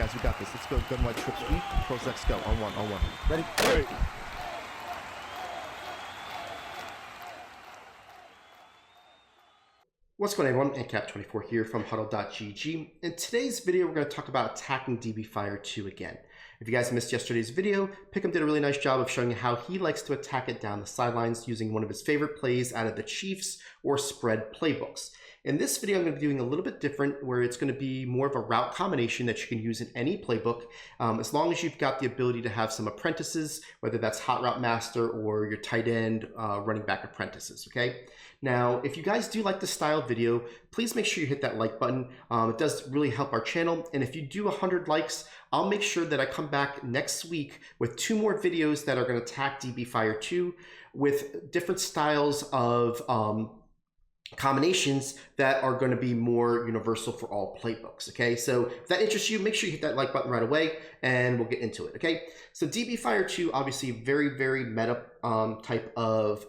guys, we got this. Let's go. Gun white trip sweep. Pros X go. On one. Ready? Ready. What's going on, everyone? AncapTwenty4 here from HuddleGG. In today's video, we're going to talk about attacking DB Fire 2 again. If you guys missed yesterday's video, Pick'em did a really nice job of showing how he likes to attack it down the sidelines using one of his favorite plays out of the Chiefs or spread playbooks. In this video, I'm going to be doing a little bit different, where it's going to be more of a route combination that you can use in any playbook, as long as you've got the ability to have some apprentices, whether that's Hot Route Master or your tight end running back apprentices, okay? Now, if you guys do like this style video, please make sure you hit that like button. It does really help our channel, and if you do 100 likes, I'll make sure that I come back next week with 2 more videos that are going to attack DB Fire 2 with different styles of combinations that are going to be more universal for all playbooks. Okay, so if that interests you, make sure you hit that like button right away and we'll get into it. Okay, so DB Fire 2, obviously very meta type of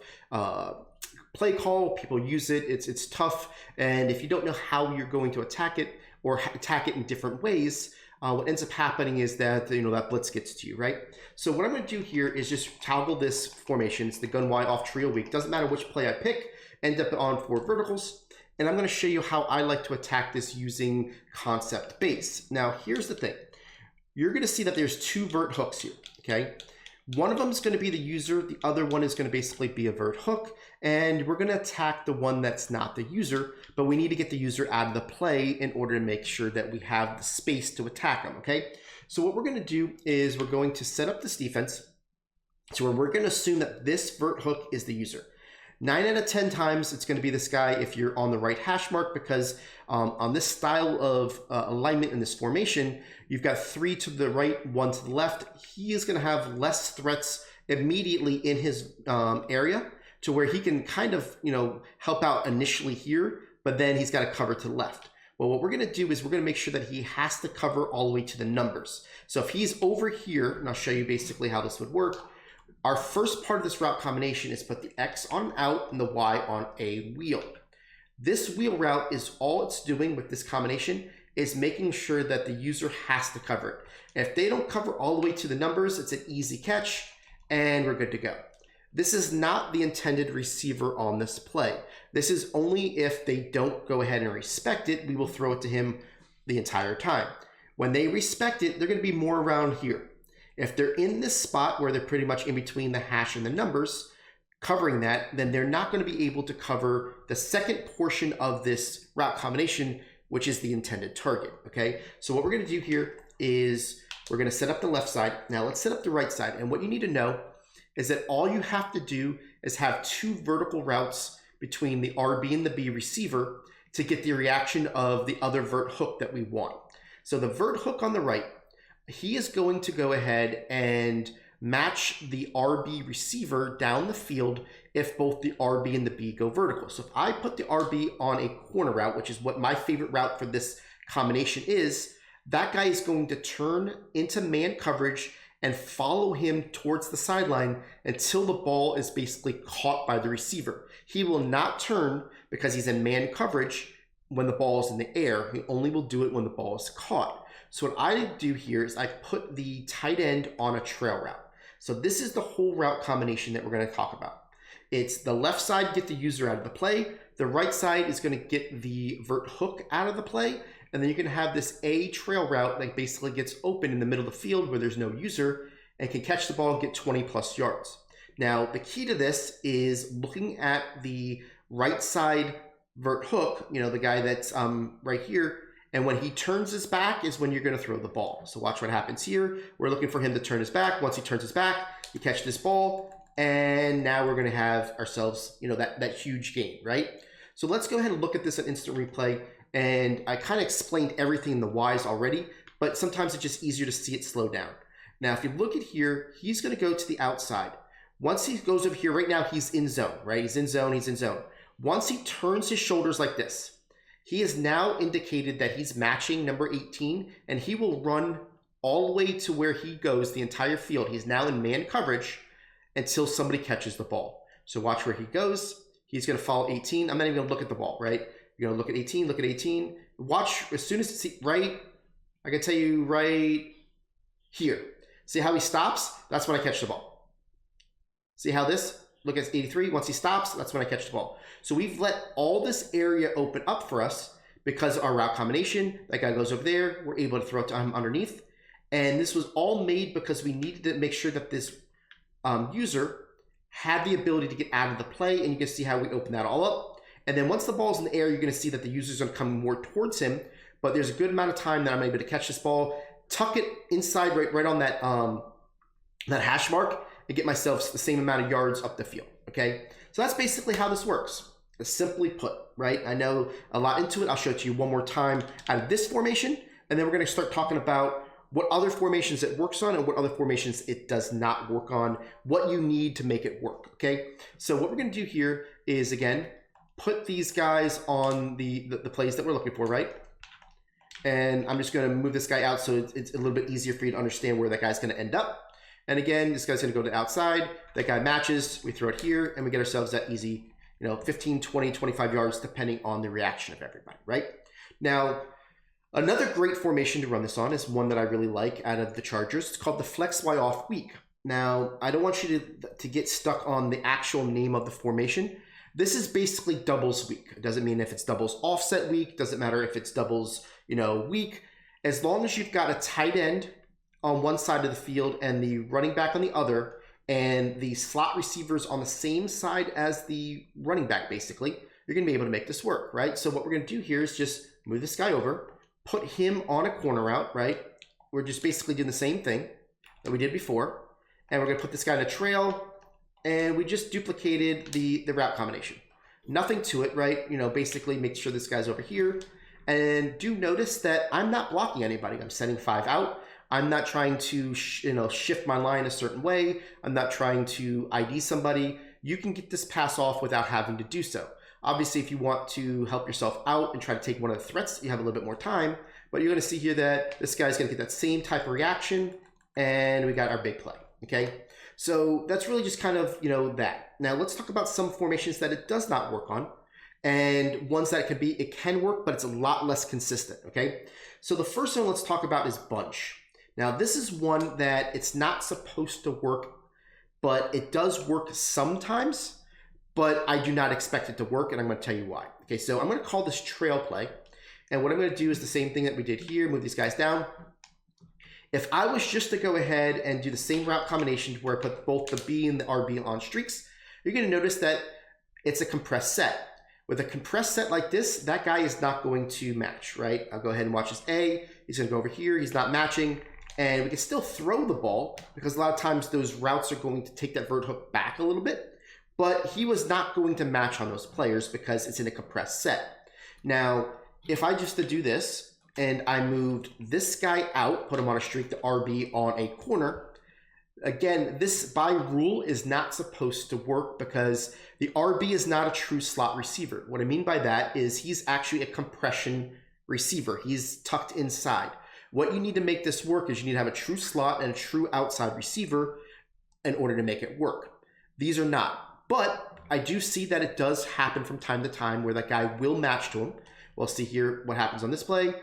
play call. People use it. It's tough, and if you don't know how you're going to attack it or attack it in different ways, what ends up happening is that that blitz gets to you, right? So what I'm going to do here is just toggle this formation. It's the gun wide off trio weak. Doesn't matter which play I pick. End up on 4 verticals, and I'm going to show you how I like to attack this using concept base. Now, here's the thing. You're going to see that there's 2 vert hooks here, okay? One of them is going to be the user. The other one is going to basically be a vert hook, and we're going to attack the one that's not the user, but we need to get the user out of the play in order to make sure that we have the space to attack them, okay? So what we're going to do is we're going to set up this defense to where we're going to assume that this vert hook is the user. 9 out of 10 times, it's going to be this guy if you're on the right hash mark, because on this style of alignment in this formation, you've got 3 to the right, 1 to the left. He is going to have less threats immediately in his area to where he can kind of, help out initially here, but then he's got to cover to the left. Well, what we're going to do is we're going to make sure that he has to cover all the way to the numbers. So if he's over here, and I'll show you basically how this would work. Our first part of this route combination is put the X on an out and the Y on a wheel. This wheel route is all it's doing with this combination is making sure that the user has to cover it. And if they don't cover all the way to the numbers, it's an easy catch and we're good to go. This is not the intended receiver on this play. This is only if they don't go ahead and respect it, we will throw it to him the entire time. When they respect it, they're going to be more around here. If they're in this spot where they're pretty much in between the hash and the numbers, covering that, then they're not going to be able to cover the second portion of this route combination, which is the intended target, okay? So what we're going to do here is we're going to set up the left side. Now let's set up the right side. And what you need to know is that all you have to do is have 2 vertical routes between the RB and the B receiver to get the reaction of the other vert hook that we want. So the vert hook on the right, he is going to go ahead and match the RB receiver down the field if both the RB and the B go vertical. So if I put the RB on a corner route, which is what my favorite route for this combination is, that guy is going to turn into man coverage and follow him towards the sideline until the ball is basically caught by the receiver. He will not turn because he's in man coverage when the ball is in the air. He only will do it when the ball is caught. So what I do here is I put the tight end on a trail route. So this is the whole route combination that we're going to talk about. It's the left side, get the user out of the play. The right side is going to get the vert hook out of the play. And then you can have this A trail route that basically gets open in the middle of the field where there's no user and can catch the ball and get 20+ yards. Now, the key to this is looking at the right side vert hook, the guy that's right here. And when he turns his back is when you're going to throw the ball. So watch what happens here. We're looking for him to turn his back. Once he turns his back, you catch this ball. And now we're going to have ourselves, that huge gain, right? So let's go ahead and look at this at instant replay. And I kind of explained everything in the whys already, but sometimes it's just easier to see it slow down. Now, if you look at here, he's going to go to the outside. Once he goes over here, right now he's in zone, right? He's in zone. Once he turns his shoulders like this, he has now indicated that he's matching number 18, and he will run all the way to where he goes, the entire field. He's now in man coverage until somebody catches the ball. So watch where he goes. He's going to follow 18. I'm not even going to look at the ball, right? You're going to look at 18, Watch as soon as it's right I can tell you right here. See how he stops? That's when I catch the ball. See how this? Look at 83. Once he stops, that's when I catch the ball. So we've let all this area open up for us because of our route combination. That guy goes over there. We're able to throw it to him underneath. And this was all made because we needed to make sure that this user had the ability to get out of the play. And you can see how we open that all up. And then once the ball's in the air, you're going to see that the user's going to come more towards him. But there's a good amount of time that I'm able to catch this ball, tuck it inside right on that that hash mark, and get myself the same amount of yards up the field. Okay, so that's basically how this works. Simply put, right? I know a lot into it. I'll show it to you one more time out of this formation, and then we're going to start talking about what other formations it works on and what other formations it does not work on, what you need to make it work. Okay, so what we're going to do here is, again, put these guys on the plays that we're looking for, right? And I'm just going to move this guy out so it's a little bit easier for you to understand where that guy's going to end up. And again, this guy's going to go to the outside. That guy matches. We throw it here, and we get ourselves that easy, 15, 20, 25 yards, depending on the reaction of everybody, right? Now, another great formation to run this on is one that I really like out of the Chargers. It's called the Flex Y Off Weak. Now, I don't want you to get stuck on the actual name of the formation. This is basically doubles weak. It doesn't mean if it's doubles offset weak. Doesn't matter if it's doubles, weak. As long as you've got a tight end on one side of the field and the running back on the other, and the slot receivers on the same side as the running back, basically, you're going to be able to make this work, right? So what we're going to do here is just move this guy over, put him on a corner route, right? We're just basically doing the same thing that we did before. And we're going to put this guy in a trail, and we just duplicated the route combination. Nothing to it, right? Basically make sure this guy's over here. And do notice that I'm not blocking anybody. I'm sending 5 out. I'm not trying to, shift my line a certain way. I'm not trying to ID somebody. You can get this pass off without having to do so. Obviously, if you want to help yourself out and try to take one of the threats, you have a little bit more time. But you're going to see here that this guy's going to get that same type of reaction, and we got our big play. Okay, so that's really just kind of, that. Now let's talk about some formations that it does not work on, and ones that it can work, but it's a lot less consistent. Okay, so the first one let's talk about is bunch. Now this is one that it's not supposed to work, but it does work sometimes, but I do not expect it to work, and I'm going to tell you why. Okay, so I'm going to call this trail play, and what I'm going to do is the same thing that we did here, move these guys down. If I was just to go ahead and do the same route combination where I put both the B and the RB on streaks, you're going to notice that it's a compressed set. With a compressed set like this, that guy is not going to match, right? I'll go ahead and watch this A. He's going to go over here. He's not matching. And we can still throw the ball because a lot of times those routes are going to take that vert hook back a little bit. But he was not going to match on those players because it's in a compressed set. Now, if I just to do this and I moved this guy out, put him on a streak, the RB on a corner, again, this by rule is not supposed to work because the RB is not a true slot receiver. What I mean by that is he's actually a compression receiver. He's tucked inside. What you need to make this work is you need to have a true slot and a true outside receiver in order to make it work. These are not. But I do see that it does happen from time to time where that guy will match to him. We'll see here what happens on this play.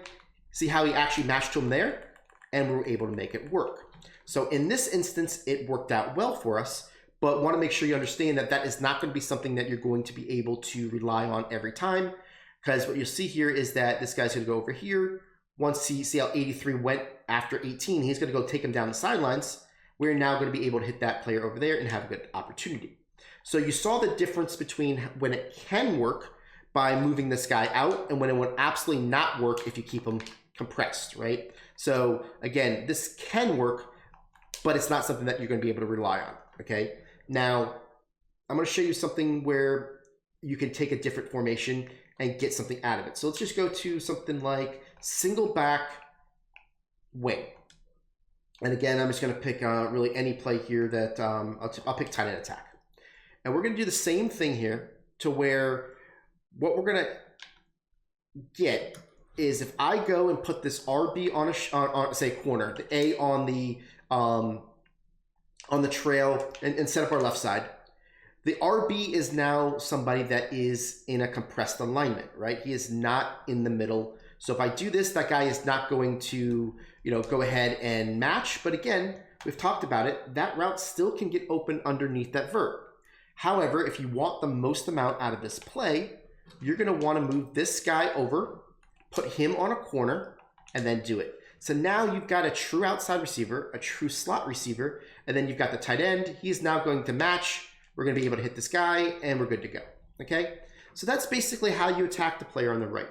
See how he actually matched to him there? And we were able to make it work. So in this instance, it worked out well for us, but want to make sure you understand that that is not going to be something that you're going to be able to rely on every time, because what you'll see here is that this guy's going to go over here. Once you see how 83 went after 18, he's going to go take him down the sidelines. We're now going to be able to hit that player over there and have a good opportunity. So you saw the difference between when it can work by moving this guy out and when it would absolutely not work if you keep him compressed, right? So again, this can work, but it's not something that you're going to be able to rely on, okay? Now, I'm going to show you something where you can take a different formation and get something out of it. So let's just go to something like single back wing. And again, I'm just going to pick really any play here that I'll pick tight end attack. And we're going to do the same thing here to where what we're going to get is if I go and put this RB on say corner, the A on the trail and set up our left side, the RB is now somebody that is in a compressed alignment, right? He is not in the middle. So if I do this, that guy is not going to, go ahead and match. But again, we've talked about it. That route still can get open underneath that vert. However, if you want the most amount out of this play, you're going to want to move this guy over, put him on a corner, and then do it. So now you've got a true outside receiver, a true slot receiver, and then you've got the tight end. He's now going to match. We're going to be able to hit this guy, and we're good to go. Okay? So that's basically how you attack the player on the right.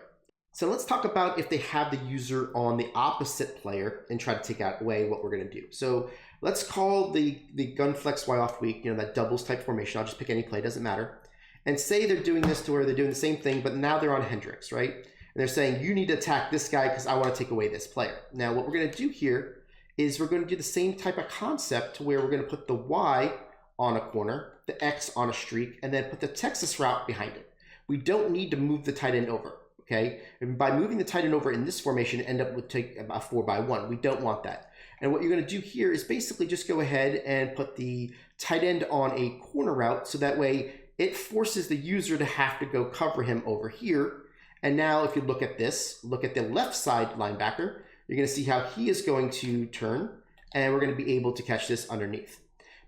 So let's talk about if they have the user on the opposite player and try to take away what we're going to do. So let's call the Gunflex Y off weak, that doubles type formation. I'll just pick any play, doesn't matter. And say they're doing this to where they're doing the same thing, but now they're on Hendrix, right? And they're saying, you need to attack this guy because I want to take away this player. Now, what we're going to do here is we're going to do the same type of concept to where we're going to put the Y on a corner, the X on a streak, and then put the Texas route behind it. We don't need to move the tight end over. Okay, and by moving the tight end over in this formation, end up with take a 4x1. We don't want that. And what you're going to do here is basically just go ahead and put the tight end on a corner route, so that way it forces the user to have to go cover him over here. And now if you look at this, look at the left side linebacker, you're going to see how he is going to turn, and we're going to be able to catch this underneath.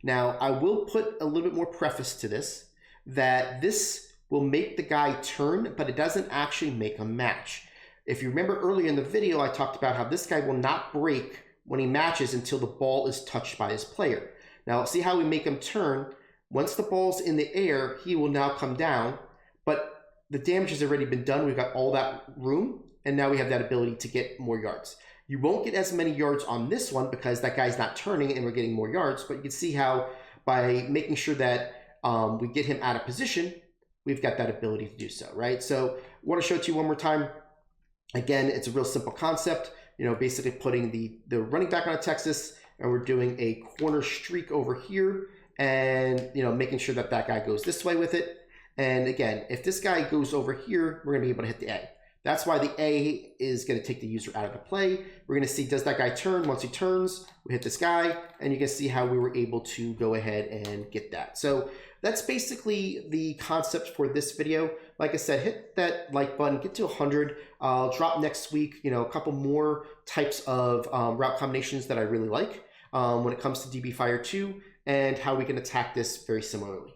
Now, I will put a little bit more preface to this, that this will make the guy turn, but it doesn't actually make a match. If you remember earlier in the video, I talked about how this guy will not break when he matches until the ball is touched by his player. Now, see how we make him turn? Once the ball's in the air, he will now come down, but the damage has already been done. We've got all that room, and now we have that ability to get more yards. You won't get as many yards on this one because that guy's not turning and we're getting more yards, but you can see how by making sure that we get him out of position, we've got that ability to do so, right? So I want to show it to you one more time. Again, it's a real simple concept, basically putting the running back on a Texas, and we're doing a corner streak over here, and making sure that that guy goes this way with it. And again, if this guy goes over here, we're going to be able to hit the A. That's why the A is going to take the user out of the play. We're going to see, does that guy turn? Once he turns, we hit this guy, and you can see how we were able to go ahead and get that. So that's basically the concept for this video. Like I said, hit that like button, get to 100. I'll drop next week, a couple more types of route combinations that I really like when it comes to DB Fire 2 and how we can attack this very similarly.